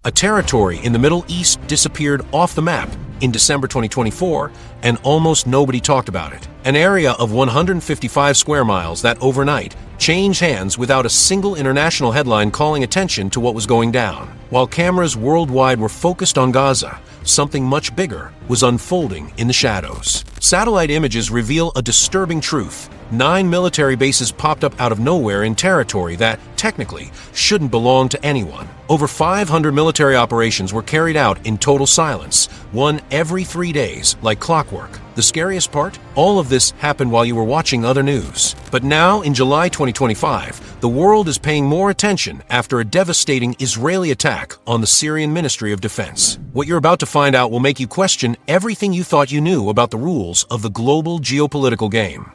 A territory in the Middle East disappeared off the map in December 2024, and almost nobody talked about it. An area of 155 square miles that overnight changed hands without a single international headline calling attention to what was going down. While cameras worldwide were focused on Gaza, something much bigger was unfolding in the shadows. Satellite images reveal a disturbing truth. 9 military bases popped up out of nowhere in territory that, technically, shouldn't belong to anyone. Over 500 military operations were carried out in total silence, one every 3 days, like clockwork. The scariest part? All of this happened while you were watching other news. But now, in July 2025, the world is paying more attention after a devastating Israeli attack on the Syrian Ministry of Defense. What you're about to find out will make you question everything you thought you knew about the rules of the global geopolitical game.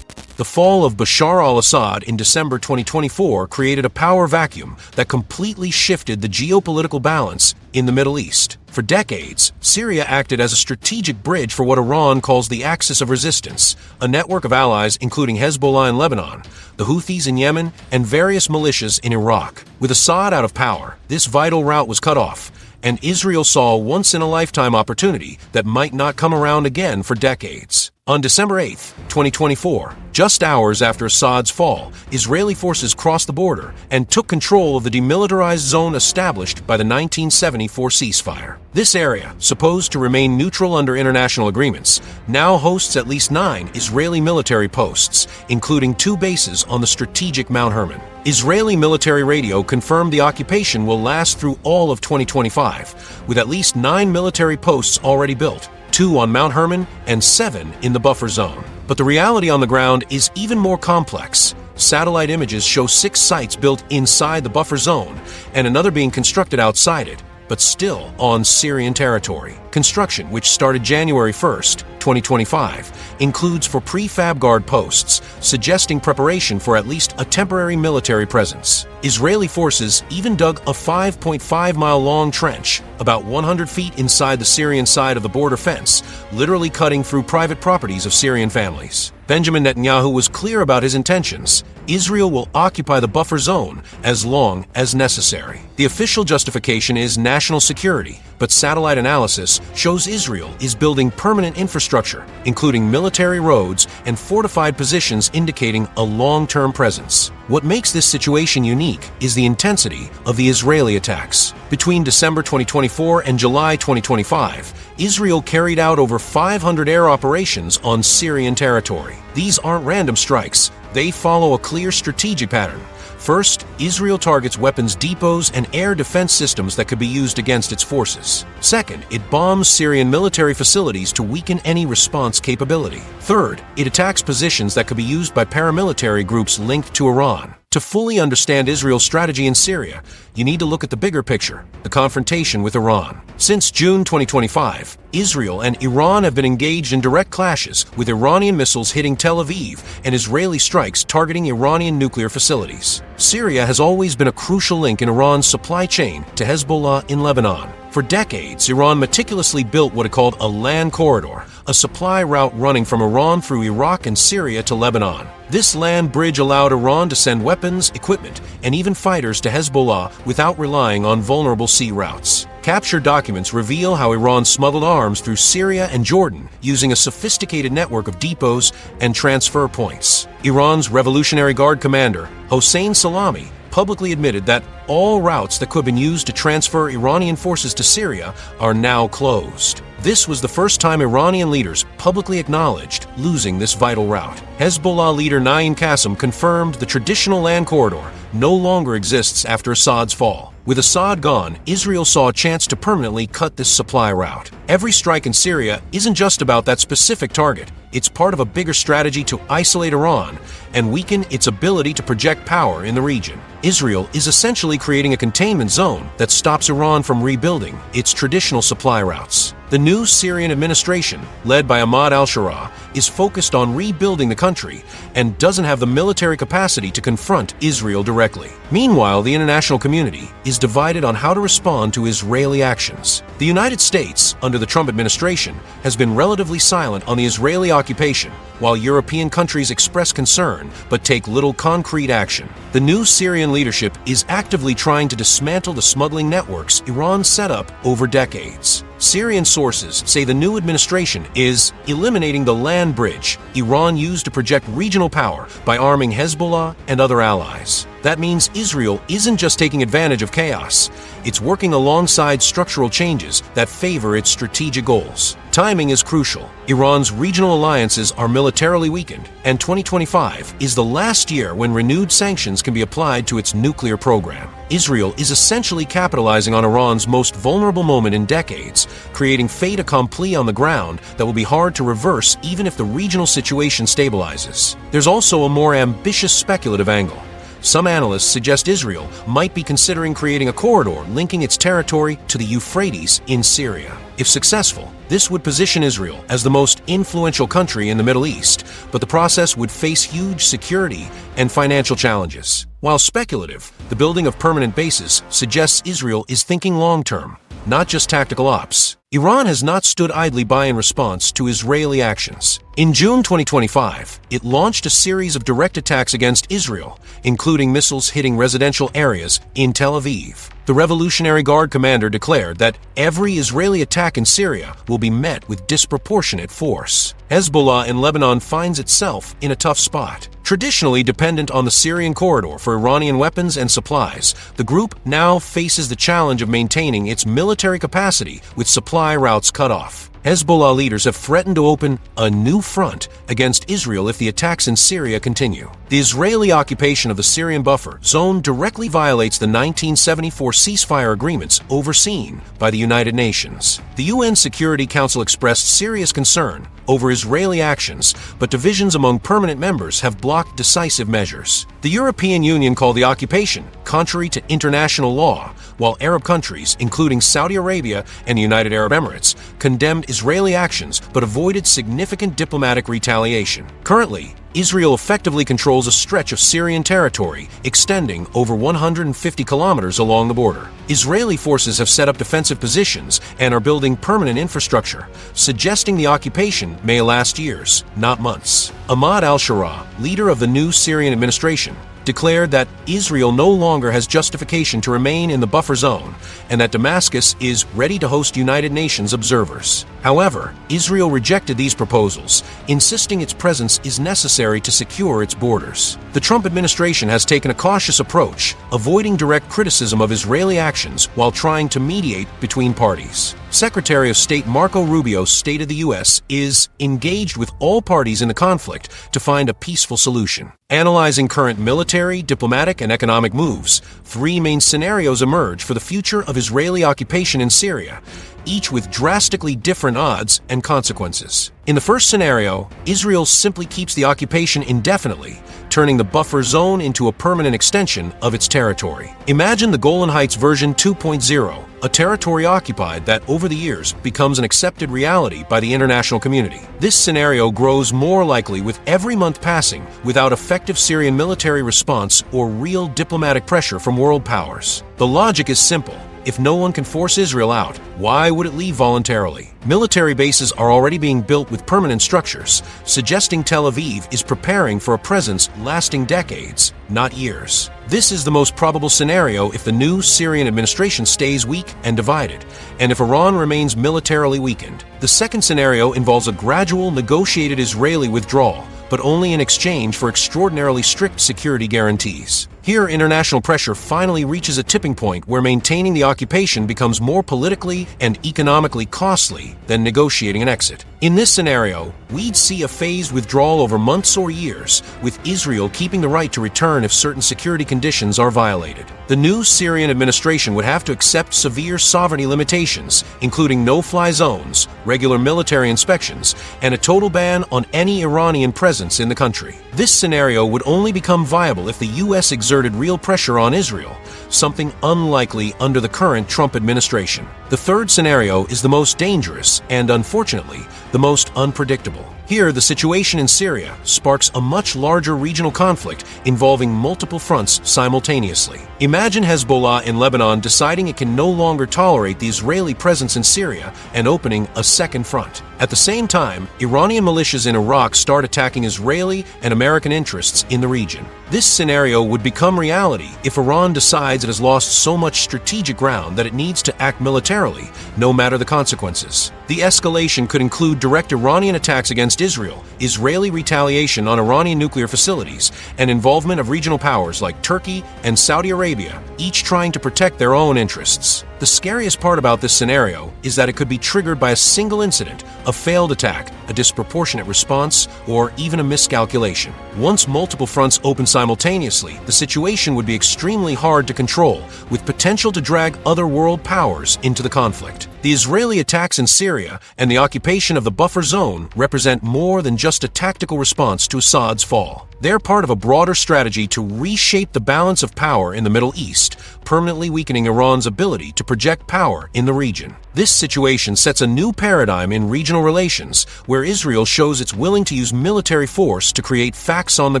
The fall of Bashar al-Assad in December 2024 created a power vacuum that completely shifted the geopolitical balance in the Middle East. For decades, Syria acted as a strategic bridge for what Iran calls the Axis of Resistance, a network of allies including Hezbollah in Lebanon, the Houthis in Yemen, and various militias in Iraq. With Assad out of power, this vital route was cut off, and Israel saw a once-in-a-lifetime opportunity that might not come around again for decades. On December 8, 2024, just hours after Assad's fall, Israeli forces crossed the border and took control of the demilitarized zone established by the 1974 ceasefire. This area, supposed to remain neutral under international agreements, now hosts at least 9 Israeli military posts, including 2 bases on the strategic Mount Hermon. Israeli military radio confirmed the occupation will last through all of 2025, with at least 9 military posts already built, 2 on Mount Hermon and 7 in the buffer zone. But the reality on the ground is even more complex. Satellite images show 6 sites built inside the buffer zone and another being constructed outside it, but still on Syrian territory. Construction, which started January 1st, 2025, includes for prefab guard posts, suggesting preparation for at least a temporary military presence. Israeli forces even dug a 5.5-mile-long trench, about 100 feet inside the Syrian side of the border fence, literally cutting through private properties of Syrian families. Benjamin Netanyahu was clear about his intentions. Israel will occupy the buffer zone as long as necessary. The official justification is national security, but satellite analysis shows Israel is building permanent infrastructure, including military roads and fortified positions indicating a long-term presence. What makes this situation unique is the intensity of the Israeli attacks. Between December 2024 and July 2025, Israel carried out over 500 air operations on Syrian territory. These aren't random strikes. They follow a clear strategic pattern. First, Israel targets weapons depots and air defense systems that could be used against its forces. Second, it bombs Syrian military facilities to weaken any response capability. Third, it attacks positions that could be used by paramilitary groups linked to Iran. To fully understand Israel's strategy in Syria, you need to look at the bigger picture, the confrontation with Iran. Since June 2025, Israel and Iran have been engaged in direct clashes, with Iranian missiles hitting Tel Aviv and Israeli strikes targeting Iranian nuclear facilities. Syria has always been a crucial link in Iran's supply chain to Hezbollah in Lebanon. For decades, Iran meticulously built what it called a land corridor, a supply route running from Iran through Iraq and Syria to Lebanon. This land bridge allowed Iran to send weapons, equipment, and even fighters to Hezbollah without relying on vulnerable sea routes. Captured documents reveal how Iran smuggled arms through Syria and Jordan using a sophisticated network of depots and transfer points. Iran's Revolutionary Guard commander, Hossein Salami, publicly admitted that all routes that could have been used to transfer Iranian forces to Syria are now closed. This was the first time Iranian leaders publicly acknowledged losing this vital route. Hezbollah leader Naim Qassem confirmed the traditional land corridor no longer exists after Assad's fall. With Assad gone, Israel saw a chance to permanently cut this supply route. Every strike in Syria isn't just about that specific target. It's part of a bigger strategy to isolate Iran and weaken its ability to project power in the region. Israel is essentially creating a containment zone that stops Iran from rebuilding its traditional supply routes. The new Syrian administration, led by Ahmad al-Sharaa, is focused on rebuilding the country and doesn't have the military capacity to confront Israel directly. Meanwhile, the international community is divided on how to respond to Israeli actions. The United States, under the Trump administration, has been relatively silent on the Israeli occupation, while European countries express concern but take little concrete action. The new Syrian leadership is actively trying to dismantle the smuggling networks Iran set up over decades. Syrian sources say the new administration is eliminating the land bridge Iran used to project regional power by arming Hezbollah and other allies. That means Israel isn't just taking advantage of chaos, it's working alongside structural changes that favor its strategic goals. Timing is crucial. Iran's regional alliances are militarily weakened, and 2025 is the last year when renewed sanctions can be applied to its nuclear program. Israel is essentially capitalizing on Iran's most vulnerable moment in decades, creating fait accompli on the ground that will be hard to reverse even if the regional situation stabilizes. There's also a more ambitious speculative angle. Some analysts suggest Israel might be considering creating a corridor linking its territory to the Euphrates in Syria. If successful, this would position Israel as the most influential country in the Middle East, but the process would face huge security and financial challenges. While speculative, the building of permanent bases suggests Israel is thinking long-term, not just tactical ops. Iran has not stood idly by in response to Israeli actions. In June 2025, it launched a series of direct attacks against Israel, including missiles hitting residential areas in Tel Aviv. The Revolutionary Guard commander declared that every Israeli attack in Syria will be met with disproportionate force. Hezbollah in Lebanon finds itself in a tough spot. Traditionally dependent on the Syrian corridor for Iranian weapons and supplies, the group now faces the challenge of maintaining its military capacity with supply routes cut off. Hezbollah leaders have threatened to open a new front against Israel if the attacks in Syria continue. The Israeli occupation of the Syrian buffer zone directly violates the 1974 ceasefire agreements overseen by the United Nations. The UN Security Council expressed serious concern over Israeli actions, but divisions among permanent members have blocked decisive measures. The European Union called the occupation contrary to international law, while Arab countries, including Saudi Arabia and the United Arab Emirates, condemned Israeli actions but avoided significant diplomatic retaliation. Currently, Israel effectively controls a stretch of Syrian territory extending over 150 kilometers along the border. Israeli forces have set up defensive positions and are building permanent infrastructure, suggesting the occupation may last years, not months. Ahmad al-Shara, leader of the new Syrian administration, declared that Israel no longer has justification to remain in the buffer zone and that Damascus is ready to host United Nations observers. However, Israel rejected these proposals, insisting its presence is necessary to secure its borders. The Trump administration has taken a cautious approach, avoiding direct criticism of Israeli actions while trying to mediate between parties. Secretary of State Marco Rubio stated the U.S. is engaged with all parties in the conflict to find a peaceful solution. Analyzing current military, diplomatic, and economic moves, three main scenarios emerge for the future of Israeli occupation in Syria, each with drastically different odds and consequences. In the first scenario, Israel simply keeps the occupation indefinitely, turning the buffer zone into a permanent extension of its territory. Imagine the Golan Heights version 2.0, a territory occupied that over the years becomes an accepted reality by the international community. This scenario grows more likely with every month passing without effective Syrian military response or real diplomatic pressure from world powers. The logic is simple. If no one can force Israel out, why would it leave voluntarily? Military bases are already being built with permanent structures, suggesting Tel Aviv is preparing for a presence lasting decades, not years. This is the most probable scenario if the new Syrian administration stays weak and divided, and if Iran remains militarily weakened. The second scenario involves a gradual, negotiated Israeli withdrawal, but only in exchange for extraordinarily strict security guarantees. Here, international pressure finally reaches a tipping point where maintaining the occupation becomes more politically and economically costly than negotiating an exit. In this scenario, we'd see a phased withdrawal over months or years, with Israel keeping the right to return if certain security conditions are violated. The new Syrian administration would have to accept severe sovereignty limitations, including no-fly zones, regular military inspections, and a total ban on any Iranian presence in the country. This scenario would only become viable if the U.S. exerted real pressure on Israel, something unlikely under the current Trump administration. The third scenario is the most dangerous and, unfortunately, the most unpredictable. Here, the situation in Syria sparks a much larger regional conflict involving multiple fronts simultaneously. Imagine Hezbollah in Lebanon deciding it can no longer tolerate the Israeli presence in Syria and opening a second front. At the same time, Iranian militias in Iraq start attacking Israeli and American interests in the region. This scenario would become reality if Iran decides it has lost so much strategic ground that it needs to act militarily, no matter the consequences. The escalation could include direct Iranian attacks against Israel, Israeli retaliation on Iranian nuclear facilities, and involvement of regional powers like Turkey and Saudi Arabia, each trying to protect their own interests. The scariest part about this scenario is that it could be triggered by a single incident, a failed attack, a disproportionate response, or even a miscalculation. Once multiple fronts open simultaneously, the situation would be extremely hard to control, with potential to drag other world powers into the conflict. The Israeli attacks in Syria and the occupation of the buffer zone represent more than just a tactical response to Assad's fall. They're part of a broader strategy to reshape the balance of power in the Middle East, permanently weakening Iran's ability to project power in the region. This situation sets a new paradigm in regional relations, where Israel shows it's willing to use military force to create facts on the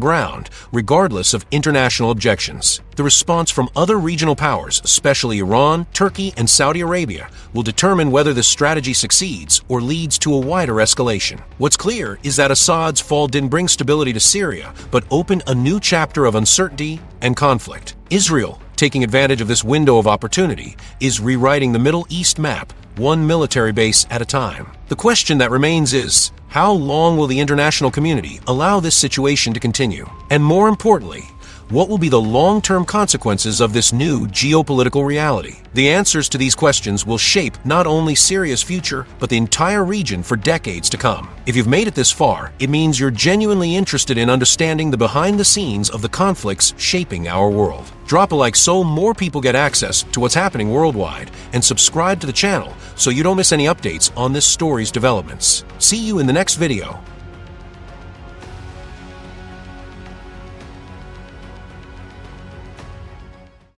ground, regardless of international objections. The response from other regional powers, especially Iran, Turkey, and Saudi Arabia, will determine whether this strategy succeeds or leads to a wider escalation. What's clear is that Assad's fall didn't bring stability to Syria, but opened a new chapter of uncertainty and conflict. Israel, taking advantage of this window of opportunity, is rewriting the Middle East map, one military base at a time. The question that remains is, how long will the international community allow this situation to continue? And more importantly, what will be the long-term consequences of this new geopolitical reality? The answers to these questions will shape not only Syria's future, but the entire region for decades to come. If you've made it this far, it means you're genuinely interested in understanding the behind-the-scenes of the conflicts shaping our world. Drop a like so more people get access to what's happening worldwide, and subscribe to the channel so you don't miss any updates on this story's developments. See you in the next video.